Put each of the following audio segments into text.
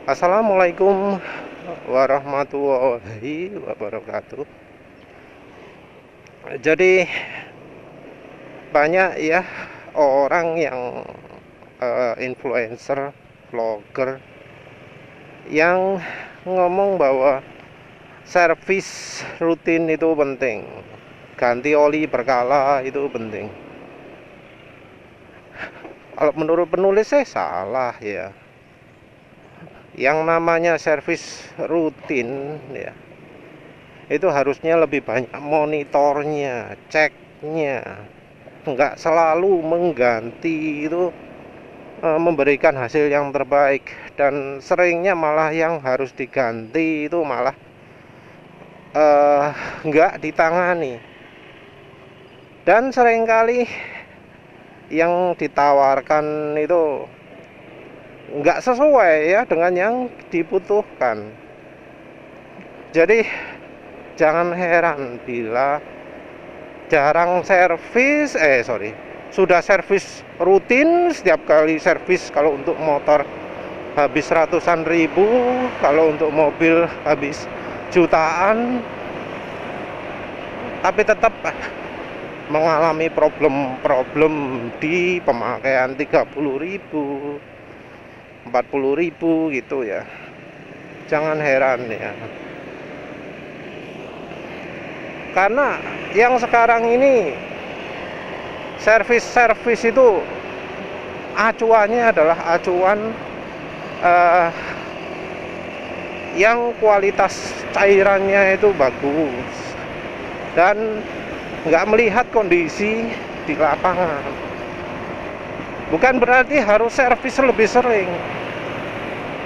Assalamualaikum warahmatullahi wabarakatuh. Jadi banyak ya orang yang influencer, vlogger yang ngomong bahwa servis rutin itu penting, ganti oli berkala itu penting. Kalau menurut penulis saya salah ya. Yang namanya servis rutin ya, itu harusnya lebih banyak monitornya, ceknya, nggak selalu mengganti itu memberikan hasil yang terbaik, dan seringnya malah yang harus diganti itu malah nggak ditangani, dan seringkali yang ditawarkan itu nggak sesuai ya dengan yang dibutuhkan. Jadi jangan heran bila jarang servis, sudah servis rutin. Setiap kali servis kalau untuk motor habis ratusan ribu, kalau untuk mobil habis jutaan, tapi tetap mengalami problem di pemakaian 30.000, 40.000 gitu ya. Jangan heran ya, karena yang sekarang ini servis itu acuannya adalah acuan yang kualitas cairannya itu bagus dan nggak melihat kondisi di lapangan. Bukan berarti harus servis lebih sering,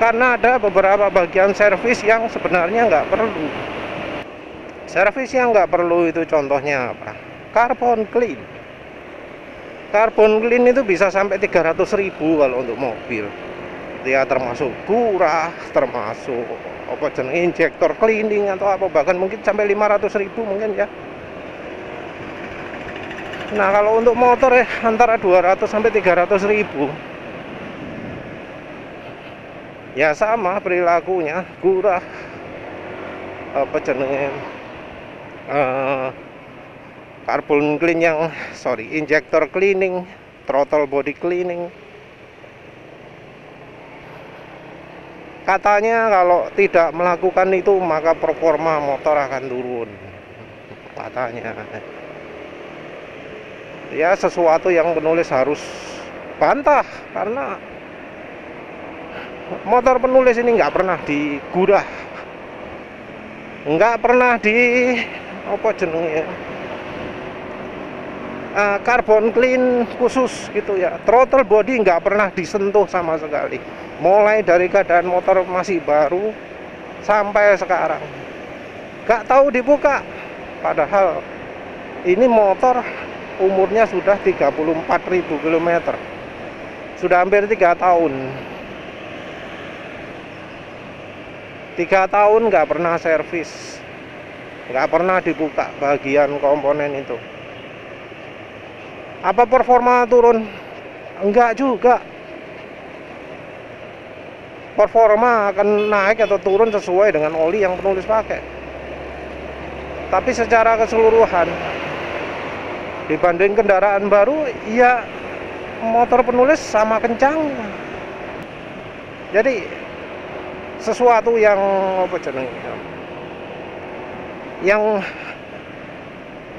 karena ada beberapa bagian servis yang sebenarnya nggak perlu. Servis yang nggak perlu itu contohnya apa? Carbon clean. Carbon clean itu bisa sampai 300.000 kalau untuk mobil. Dia termasuk gurah, termasuk injektor cleaning atau apa, bahkan mungkin sampai 500.000 mungkin ya. Nah, kalau untuk motor ya antara 200 sampai 300.000. Ya sama perilakunya, gurah, carbon clean injector cleaning, throttle body cleaning. Katanya kalau tidak melakukan itu maka performa motor akan turun, katanya. Ya sesuatu yang penulis harus bantah, karena motor penulis ini nggak pernah digurah, nggak pernah carbon clean khusus gitu ya. Throttle body nggak pernah disentuh sama sekali, mulai dari keadaan motor masih baru sampai sekarang nggak tahu dibuka, padahal ini motor umurnya sudah 34.000 km, sudah hampir 3 tahun. 3 tahun nggak pernah servis, nggak pernah dibuka bagian komponen itu. Apa performa turun? Enggak juga. Performa akan naik atau turun sesuai dengan oli yang penulis pakai. Tapi secara keseluruhan dibanding kendaraan baru, ya motor penulis sama kencangnya. Jadi sesuatu yang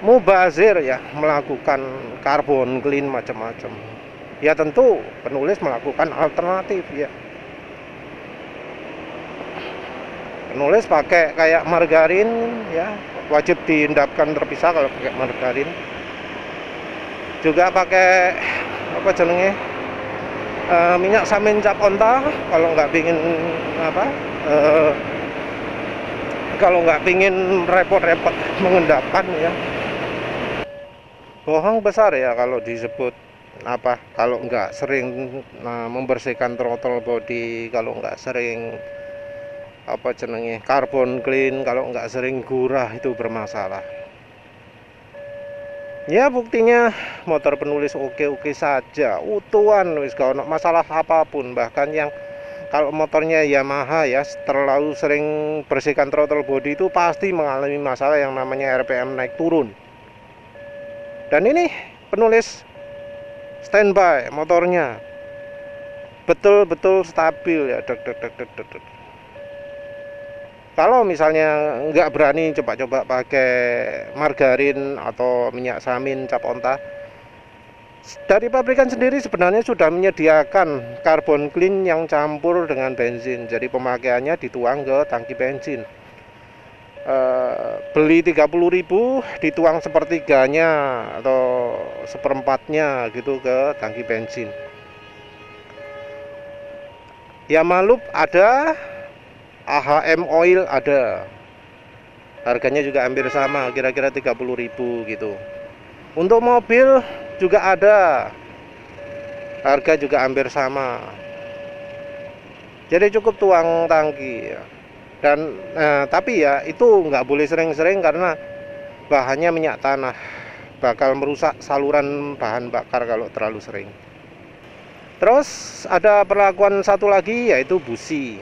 mubazir ya, melakukan carbon clean macam-macam. Ya tentu penulis melakukan alternatif ya. Penulis pakai kayak margarin ya, wajib diendapkan terpisah kalau pakai margarin. Juga pakai minyak samin cap onta kalau nggak pingin repot-repot mengendapkan ya. Bohong besar ya kalau disebut kalau nggak sering membersihkan throttle body, kalau nggak sering carbon clean, kalau nggak sering gurah itu bermasalah. Ya buktinya motor penulis oke-oke saja, utuhan, wis gak ono masalah apapun. Bahkan yang kalau motornya Yamaha ya terlalu sering bersihkan throttle body itu pasti mengalami masalah yang namanya RPM naik turun. Dan ini penulis standby motornya betul-betul stabil ya. Kalau misalnya nggak berani coba-coba pakai margarin atau minyak samin cap onta, dari pabrikan sendiri sebenarnya sudah menyediakan carbon clean yang campur dengan bensin. Jadi pemakaiannya dituang ke tangki bensin. Beli 30.000 dituang sepertiganya atau seperempatnya gitu ke tangki bensin. Yamaha Loop ada, AHM Oil ada, harganya juga hampir sama, kira-kira 30.000 gitu. Untuk mobil juga ada, harga juga hampir sama. Jadi cukup tuang tangki ya. Dan tapi ya itu nggak boleh sering-sering karena bahannya minyak tanah, bakal merusak saluran bahan bakar kalau terlalu sering. Terus ada perlakuan satu lagi yaitu busi.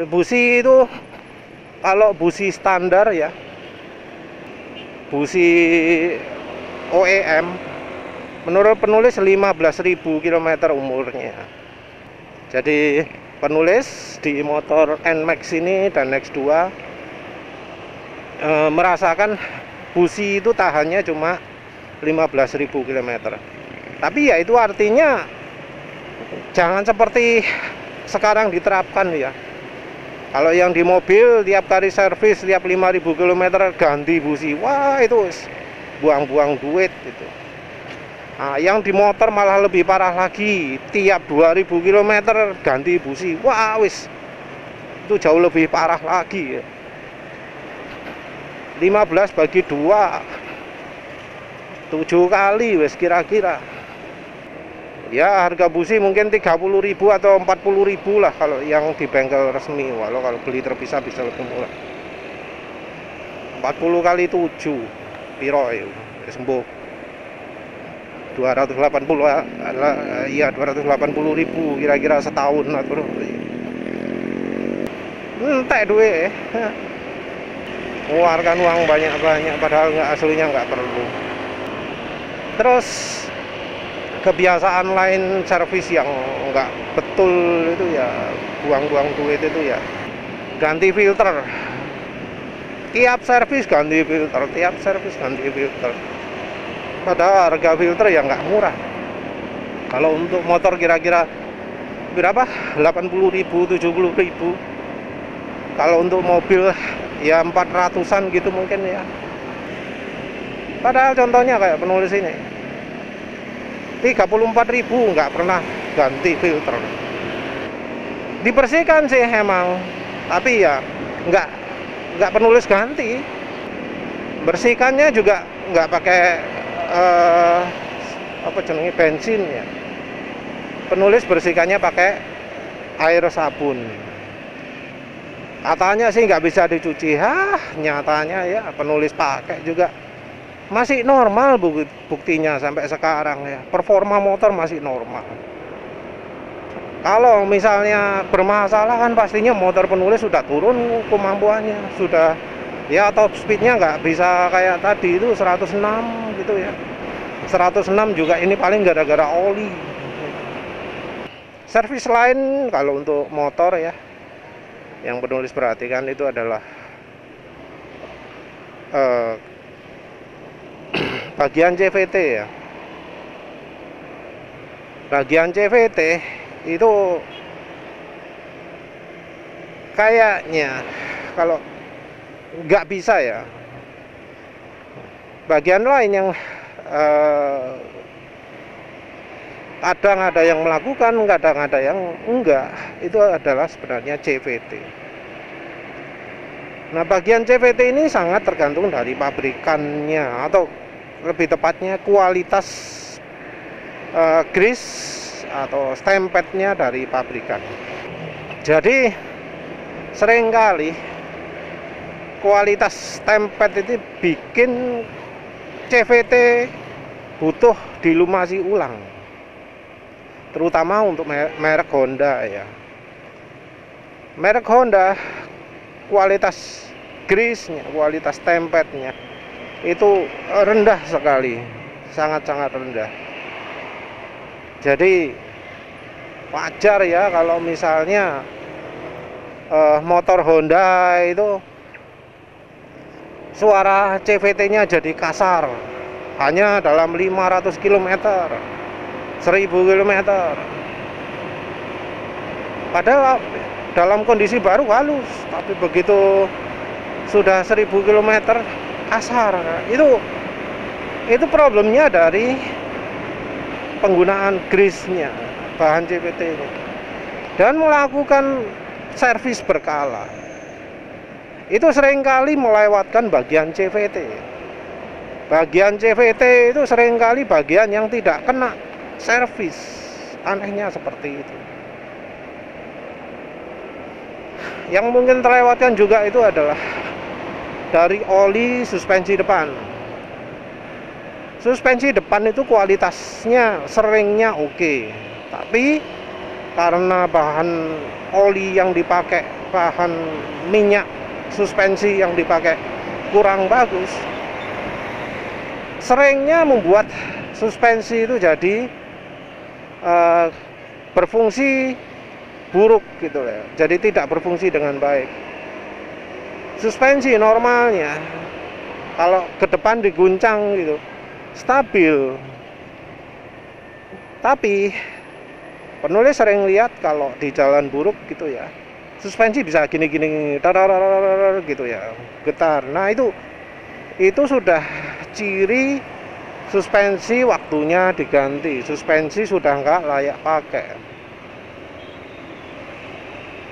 Busi itu kalau busi standar ya, busi OEM menurut penulis 15.000 km umurnya. Jadi penulis di motor NMAX ini dan Nex 2 merasakan busi itu tahannya cuma 15.000 km. Tapi ya itu artinya jangan seperti sekarang diterapkan ya. Kalau yang di mobil tiap kali servis tiap 5.000 km ganti busi, wah itu buang-buang duit itu. Nah, yang di motor malah lebih parah lagi, tiap 2.000 km ganti busi, wah wis itu jauh lebih parah lagi ya. 15 bagi 2 7 kali wis kira-kira. Ya harga busi mungkin 30.000 atau 40.000 lah kalau yang di bengkel resmi. Walau kalau beli terpisah bisa lebih murah. 40 kali 7 piro ya sembuh 280 iya 280.000 kira-kira setahun atau entek duit mengeluarkan uang banyak-banyak padahal aslinya nggak perlu. Terus kebiasaan lain servis yang nggak betul itu ya buang-buang duit itu ya ganti filter, tiap servis ganti filter, tiap servis ganti filter, padahal harga filter ya nggak murah. Kalau untuk motor kira-kira berapa, 80.000 70.000. Kalau untuk mobil ya 400-an gitu mungkin ya. Padahal contohnya kayak penulis ini 34.000 nggak pernah ganti filter. Dibersihkan sih emang, tapi ya nggak penulis ganti. Bersihkannya juga nggak pakai apa jenenge bensin ya. Penulis bersihkannya pakai air sabun. Katanya sih nggak bisa dicuci, nyatanya ya penulis pakai juga masih normal buktinya sampai sekarang ya, performa motor masih normal. Kalau misalnya bermasalah kan pastinya motor penulis sudah turun kemampuannya, sudah ya top speednya nggak bisa kayak tadi itu 106 gitu ya. 106 juga ini paling gara-gara oli. Servis lain kalau untuk motor ya yang penulis perhatikan itu adalah bagian CVT ya. Bagian CVT itu kayaknya kalau nggak bisa ya, bagian lain yang kadang ada yang melakukan, kadang ada yang enggak, itu adalah sebenarnya CVT. Nah bagian CVT ini sangat tergantung dari pabrikannya, atau lebih tepatnya kualitas grease atau stempadnya dari pabrikan. Jadi seringkali kualitas stempad itu bikin CVT butuh dilumasi ulang, terutama untuk merek Honda ya. merek Honda, kualitas grease-nya, kualitas tempetnya itu rendah sekali, sangat-sangat rendah. Jadi wajar ya kalau misalnya motor Honda itu suara CVT-nya jadi kasar hanya dalam 500 km, 1000 km. Padahal dalam kondisi baru halus, tapi begitu sudah 1000 km kasar. Itu problemnya dari penggunaan grease-nya, bahan CVT-nya, dan melakukan servis berkala. Itu seringkali melewatkan bagian CVT. Bagian CVT itu seringkali bagian yang tidak kena servis. Anehnya seperti itu. Yang mungkin terlewatkan juga itu adalah dari oli suspensi depan. Suspensi depan itu kualitasnya seringnya oke, tapi karena bahan oli yang dipakai, bahan minyak suspensi yang dipakai kurang bagus, seringnya membuat suspensi itu jadi berfungsi buruk gitu ya. Jadi tidak berfungsi dengan baik. Suspensi normalnya kalau ke depan diguncang gitu stabil, tapi penulis sering lihat kalau di jalan buruk gitu ya, suspensi bisa gini-gini gitu ya, getar. Nah itu sudah ciri suspensi waktunya diganti, suspensi sudah nggak layak pakai.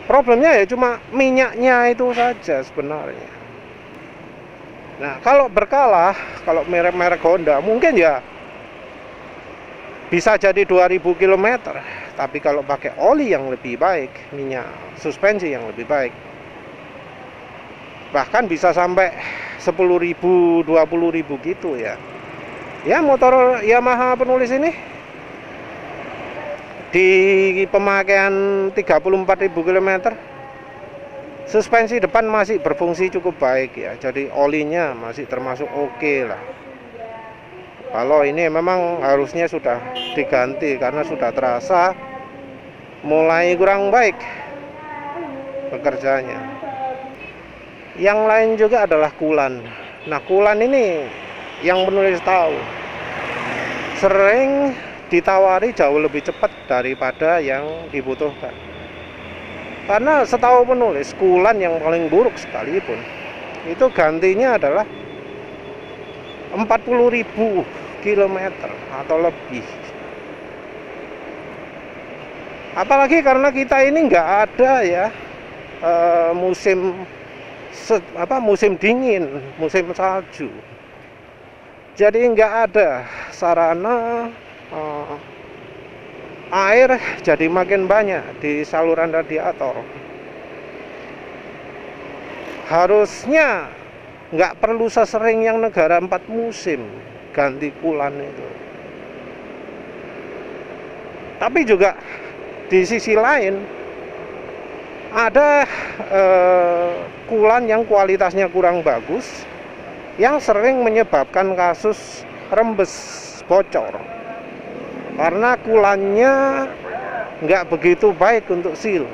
Problemnya ya cuma minyaknya itu saja sebenarnya. Nah, kalau berkala, kalau merek-merek Honda mungkin ya bisa jadi 2000 km, tapi kalau pakai oli yang lebih baik, minyak suspensi yang lebih baik, bahkan bisa sampai 10.000, 20.000 gitu ya. Ya, motor Yamaha penulis ini di pemakaian 34.000 km, suspensi depan masih berfungsi cukup baik ya. Jadi olinya masih termasuk oke lah. Kalau ini memang harusnya sudah diganti karena sudah terasa mulai kurang baik bekerjanya. Yang lain juga adalah kulan. Nah, kulan ini yang penulis tahu sering ditawari jauh lebih cepat daripada yang dibutuhkan. Karena setahu penulis, kulan yang paling buruk sekalipun itu gantinya adalah 40.000 km atau lebih. Apalagi karena kita ini nggak ada ya musim dingin, musim salju. Jadi nggak ada sarana air jadi makin banyak di saluran radiator. Harusnya nggak perlu sesering yang negara 4 musim ganti kulan itu. Tapi juga di sisi lain ada kulan yang kualitasnya kurang bagus yang sering menyebabkan kasus rembes, bocor, karena kulannya nggak begitu baik untuk seal.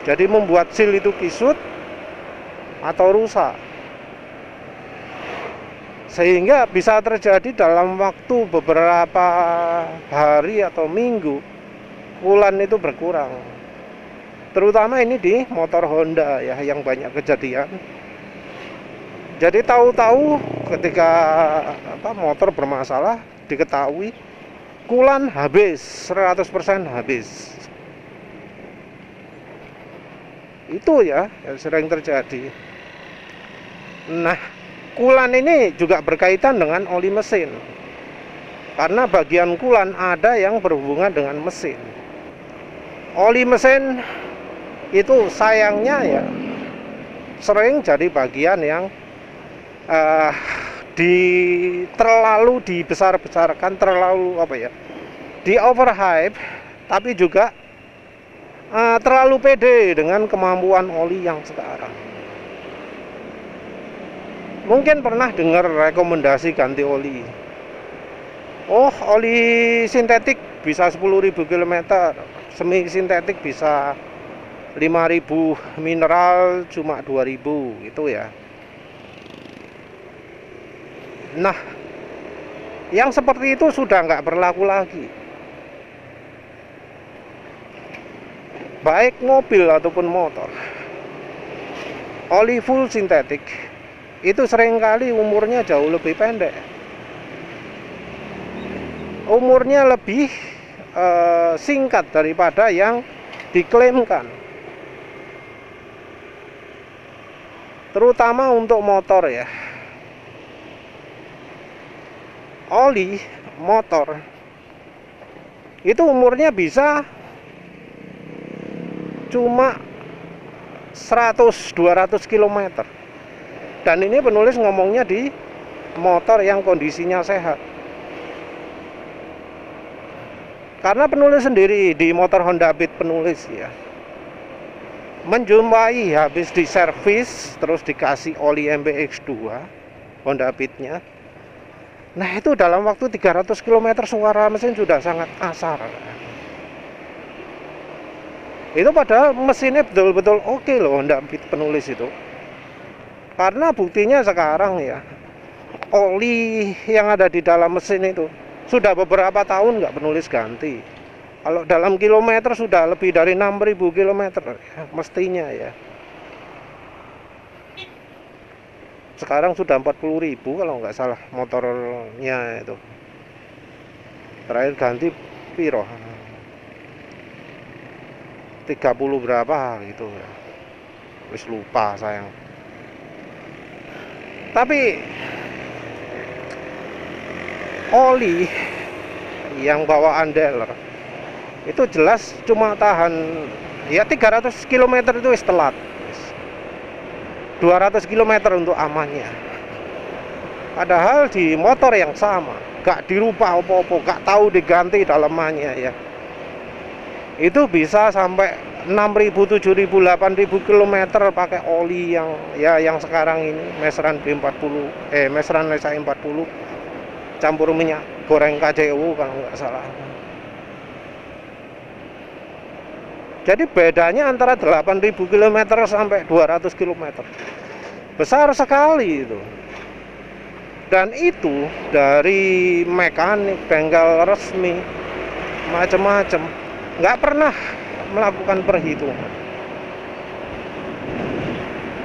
Jadi membuat seal itu kisut atau rusak, sehingga bisa terjadi dalam waktu beberapa hari atau minggu kulan itu berkurang. Terutama ini di motor Honda ya yang banyak kejadian. Jadi tahu-tahu ketika motor bermasalah diketahui kulan habis, 100% habis. Itu ya yang sering terjadi. Nah, kulan ini juga berkaitan dengan oli mesin. Karena bagian kulan ada yang berhubungan dengan mesin. Oli mesin itu sayangnya ya sering jadi bagian yang terlalu dibesar-besarkan, terlalu di overhype, tapi juga terlalu pede dengan kemampuan oli yang sekarang. Mungkin pernah dengar rekomendasi ganti oli. Oh, oli sintetik bisa 10.000 km, semi sintetik bisa 5.000, mineral cuma 2.000 gitu ya. Nah, yang seperti itu sudah nggak berlaku lagi. Baik mobil ataupun motor, oli full sintetik itu seringkali umurnya jauh lebih pendek. Umurnya lebih singkat daripada yang diklaimkan. Terutama untuk motor ya. Oli motor itu umurnya bisa cuma 100-200 km. Dan ini penulis ngomongnya di motor yang kondisinya sehat. Karena penulis sendiri di motor Honda Beat penulis ya, menjumpai habis di servis terus dikasih oli MBX2 Honda Beat-nya. Nah, itu dalam waktu 300 km suara mesin sudah sangat kasar. Itu padahal mesinnya betul-betul oke loh Honda Beat penulis itu. Karena buktinya sekarang ya, oli yang ada di dalam mesin itu sudah beberapa tahun nggak penulis ganti. Kalau dalam kilometer sudah lebih dari 6.000 km ya, mestinya ya. Sekarang sudah 40.000 kalau nggak salah motornya itu. Terakhir ganti piro? 30 berapa gitu ya. Wis lupa sayang. Tapi oli yang bawaan dealer itu jelas cuma tahan ya 300 km itu wis telat. 200 km untuk amannya. Padahal di motor yang sama, gak dirubah apa-apa, gak tahu diganti dalemannya ya. Itu bisa sampai 6.000, 7.000, 8.000 km pakai oli yang ya yang sekarang ini Mesran B40, Mesran SAE 40 campur minyak goreng KCU kalau nggak salah. Jadi bedanya antara 8.000 km sampai 200 km. Besar sekali itu. Dan itu dari mekanik, bengkel resmi, macam-macam. Nggak pernah melakukan perhitungan.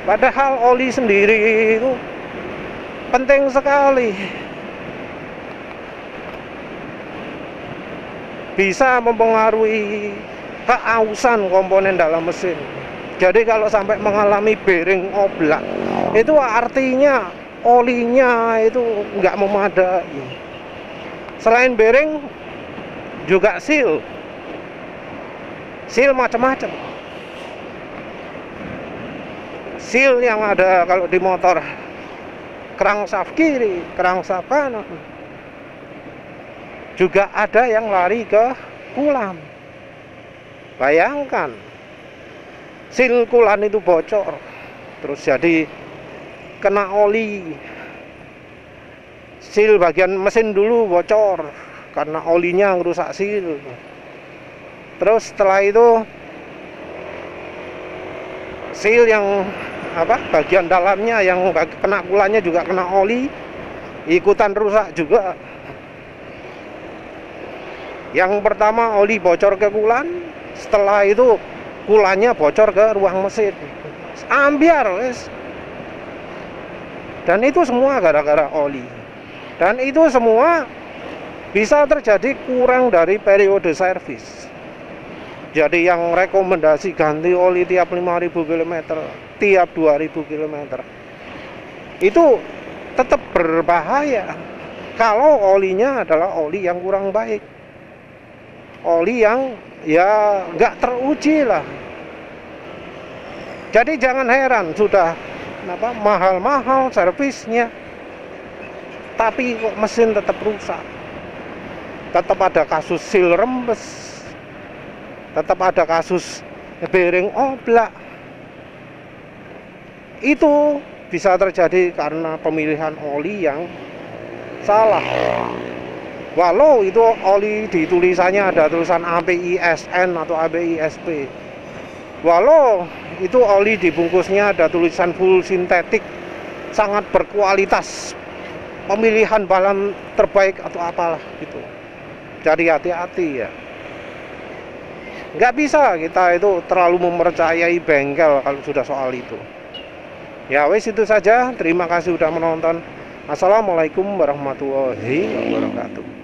Padahal oli sendiri itu penting sekali. Bisa mempengaruhi keausan komponen dalam mesin. Jadi kalau sampai mengalami bearing oblak, itu artinya olinya itu nggak memadai. Selain bearing juga seal macam-macam. Seal yang ada kalau di motor crankshaft kiri, crankshaft kanan, juga ada yang lari ke kulan. Bayangkan seal kulan itu bocor, terus jadi kena oli. Seal bagian mesin dulu bocor karena olinya ngerusak seal. Terus setelah itu seal yang bagian dalamnya yang kena kulannya juga kena oli, ikutan rusak juga. Yang pertama oli bocor ke kulan, setelah itu kulannya bocor ke ruang mesin, ambiar wes. Dan itu semua gara-gara oli. Dan itu semua bisa terjadi kurang dari periode servis. Jadi yang rekomendasi ganti oli tiap 5.000 km, tiap 2.000 km, itu tetap berbahaya kalau olinya adalah oli yang kurang baik. Oli yang ya nggak teruji lah. Jadi jangan heran sudah mahal-mahal servisnya, tapi kok mesin tetap rusak. Tetap ada kasus seal rembes, tetap ada kasus bearing oblak. Itu bisa terjadi karena pemilihan oli yang salah. Walau itu oli di tulisannya ada tulisan APISN atau APISP, walau itu oli dibungkusnya ada tulisan full sintetik, sangat berkualitas, pemilihan bahan terbaik atau apalah gitu. Jadi hati-hati ya. Nggak bisa kita itu terlalu mempercayai bengkel kalau sudah soal itu. Ya wes, itu saja. Terima kasih sudah menonton. Assalamualaikum warahmatullahi wabarakatuh.